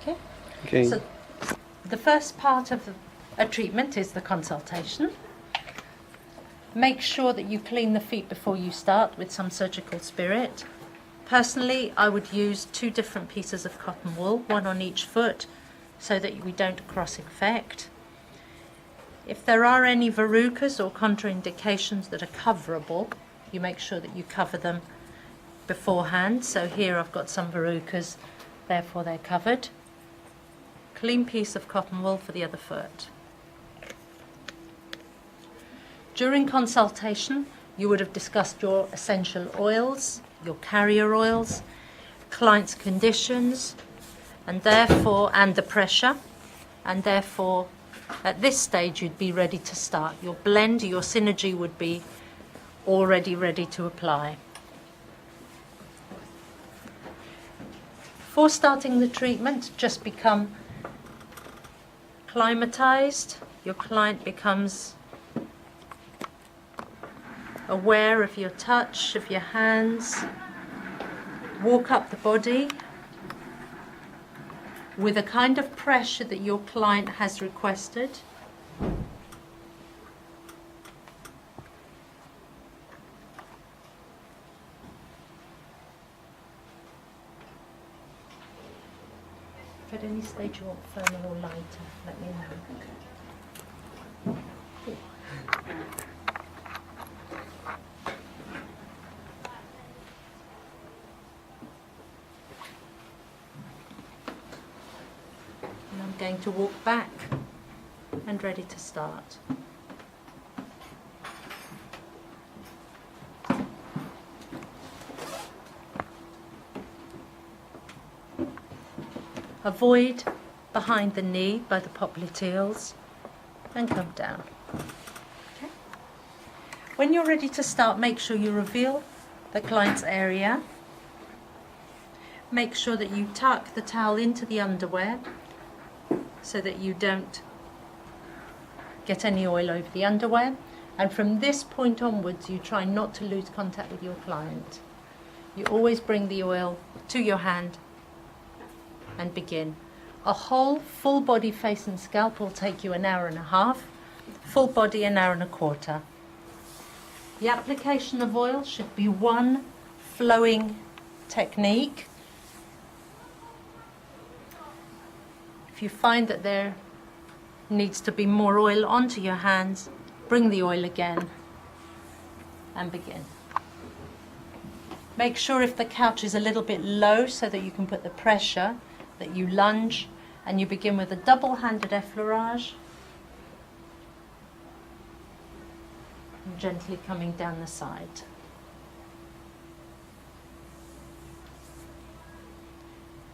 Okay. Okay. So the first part of a treatment is the consultation. Make sure that you clean the feet before you start with some surgical spirit. Personally, I would use 2 different pieces of cotton wool, 1 on each foot, so that we don't cross-infect. If there are any verrucas or contraindications that are coverable, you make sure that you cover them beforehand. So here I've got some verrucas, therefore they're covered. Clean piece of cotton wool for the other foot. During consultation, you would have discussed your essential oils, your carrier oils, client's conditions, and the pressure, and therefore at this stage you'd be ready to start. Your blend, your synergy would be already ready to apply. Before starting the treatment, just become climatized. Your client becomes aware of your touch, of your hands. Walk up the body with a kind of pressure that your client has requested. If at any stage you want firmer or lighter, let me know. And I'm going to walk back and ready to start. Avoid behind the knee by the popliteals and come down. Okay. When you're ready to start, make sure you reveal the client's area. Make sure that you tuck the towel into the underwear so that you don't get any oil over the underwear. And from this point onwards, you try not to lose contact with your client. You always bring the oil to your hand and begin. A whole full body face and scalp will take you an hour and a half, full body an hour and a quarter. The application of oil should be one flowing technique. If you find that there needs to be more oil onto your hands, bring the oil again and begin. Make sure if the couch is a little bit low so that you can put the pressure, that you lunge and you begin with a double-handed effleurage and gently coming down the side.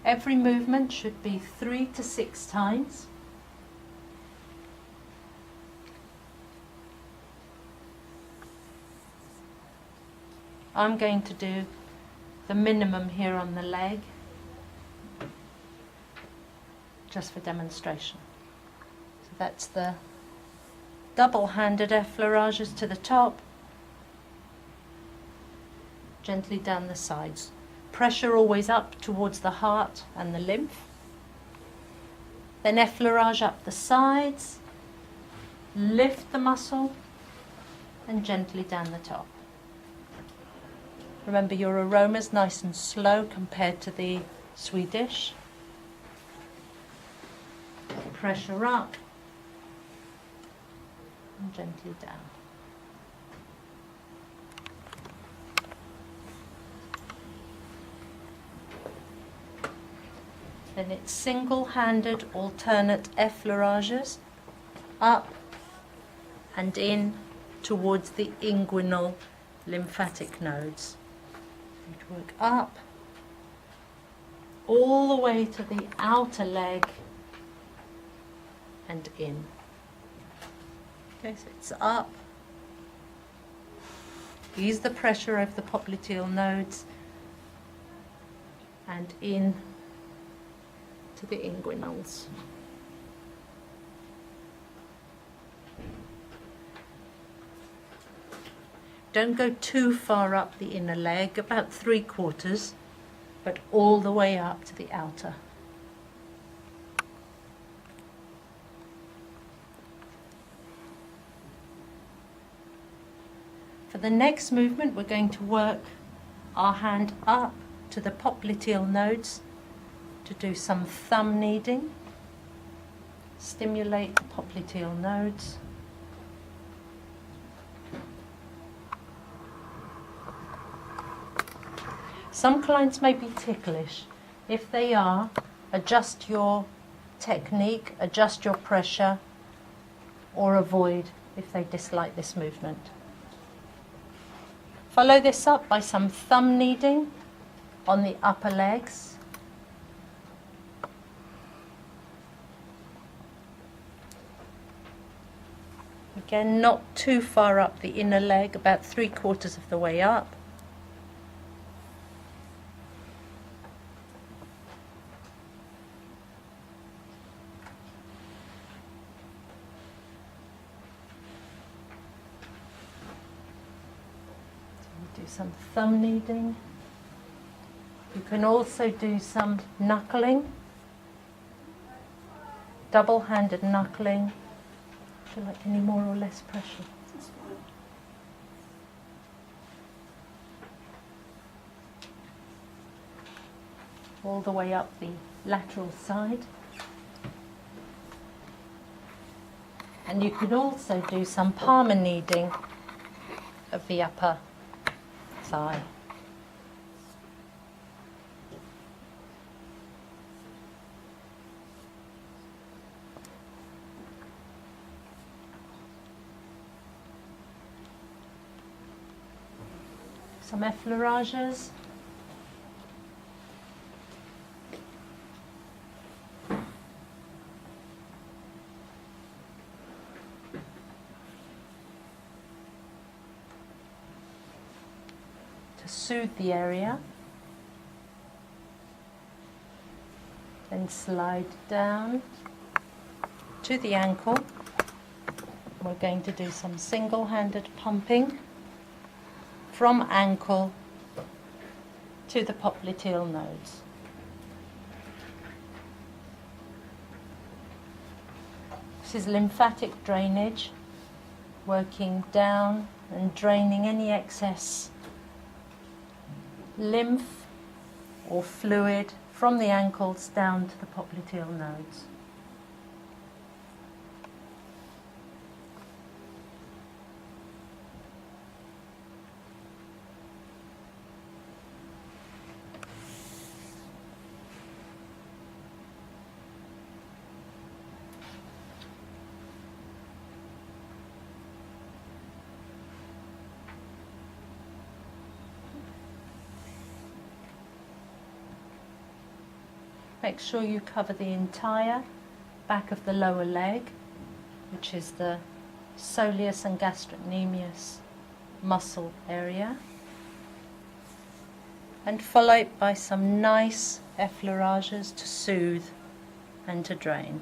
Every movement should be 3 to 6 times. I'm going to do the minimum here on the leg, just for demonstration. So that's the double-handed effleurages to the top, gently down the sides. Pressure always up towards the heart and the lymph. Then effleurage up the sides, lift the muscle, and gently down the top. Remember, your aroma's nice and slow compared to the Swedish. Pressure up and gently down. Then it's single-handed alternate effleurages up and in towards the inguinal lymphatic nodes. You'd work up all the way to the outer leg and in. Okay, so it's up. Ease the pressure over the popliteal nodes and in to the inguinals. Don't go too far up the inner leg, about 3/4, but all the way up to the outer. For the next movement, we're going to work our hand up to the popliteal nodes to do some thumb kneading. Stimulate the popliteal nodes. Some clients may be ticklish. If they are, adjust your technique, adjust your pressure, or avoid if they dislike this movement. Follow this up by some thumb kneading on the upper legs. Again, not too far up the inner leg, about 3/4 of the way up. Do some thumb kneading. You can also do some knuckling, double-handed knuckling. Feel like any more or less pressure? All the way up the lateral side. And you could also do some palmar kneading of the upper thigh. Some effleurages. To soothe the area. Then slide down to the ankle. We're going to do some single-handed pumping from ankle to the popliteal nodes. This is lymphatic drainage, working down and draining any excess lymph or fluid from the ankles down to the popliteal nodes. Make sure you cover the entire back of the lower leg, which is the soleus and gastrocnemius muscle area. And follow it by some nice effleurages to soothe and to drain.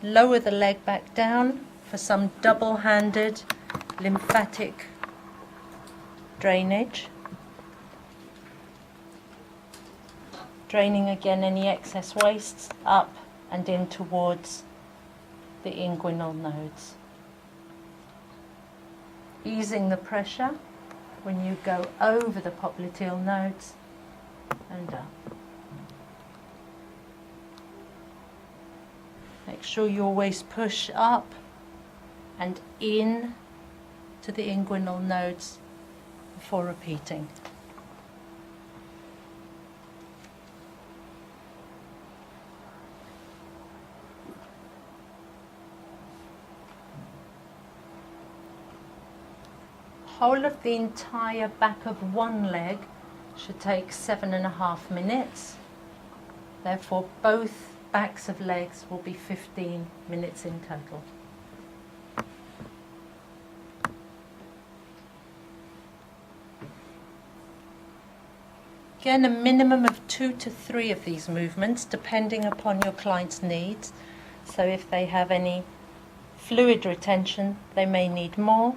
Lower the leg back down for some double-handed lymphatic drainage. Draining again any excess wastes up and in towards the inguinal nodes. Easing the pressure when you go over the popliteal nodes and up. Make sure you always push up and in to the inguinal nodes before repeating. Whole of the entire back of one leg should take 7.5 minutes. Therefore, both backs of legs will be 15 minutes in total. Again, a minimum of 2 to 3 of these movements, depending upon your client's needs. So if they have any fluid retention, they may need more.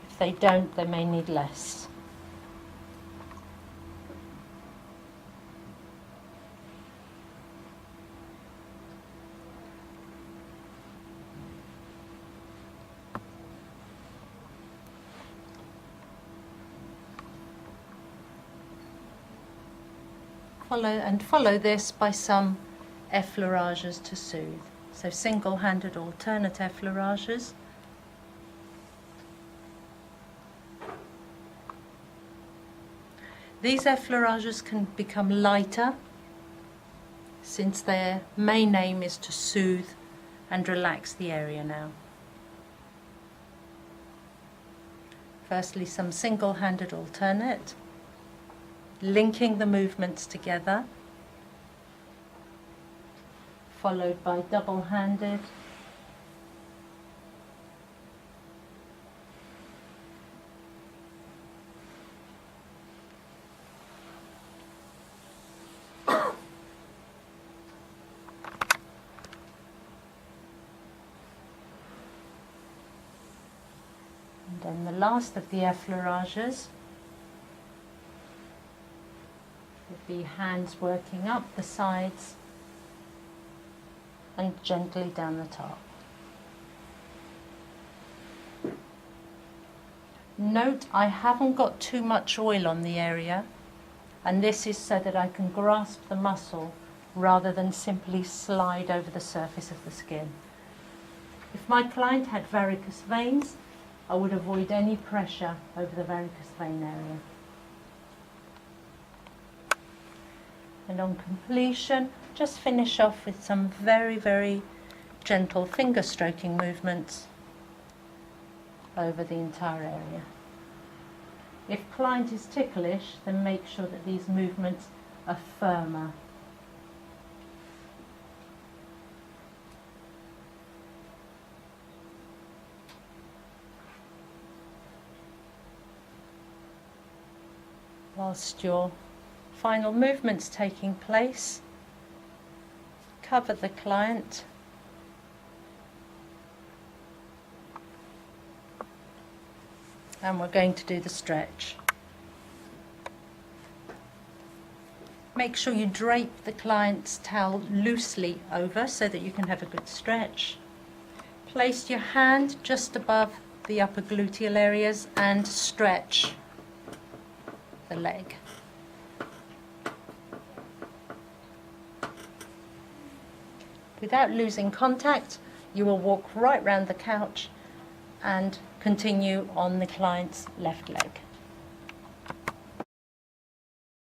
If they don't, they may need less. Follow this by some effleurages to soothe. So single-handed alternate effleurages. These effleurages can become lighter since their main aim is to soothe and relax the area now. Firstly, some single-handed alternate, linking the movements together, followed by double-handed, and then the last of the effleurages would be hands working up the sides and gently down the top. Note, I haven't got too much oil on the area, and this is so that I can grasp the muscle rather than simply slide over the surface of the skin. If my client had varicose veins, I would avoid any pressure over the varicose vein area. And on completion, just finish off with some very, very gentle finger stroking movements over the entire area. If client is ticklish, then make sure that these movements are firmer. Whilst your final movement's taking place, cover the client and we're going to do the stretch. Make sure you drape the client's towel loosely over so that you can have a good stretch. Place your hand just above the upper gluteal areas and stretch the leg. Without losing contact, you will walk right round the couch and continue on the client's left leg.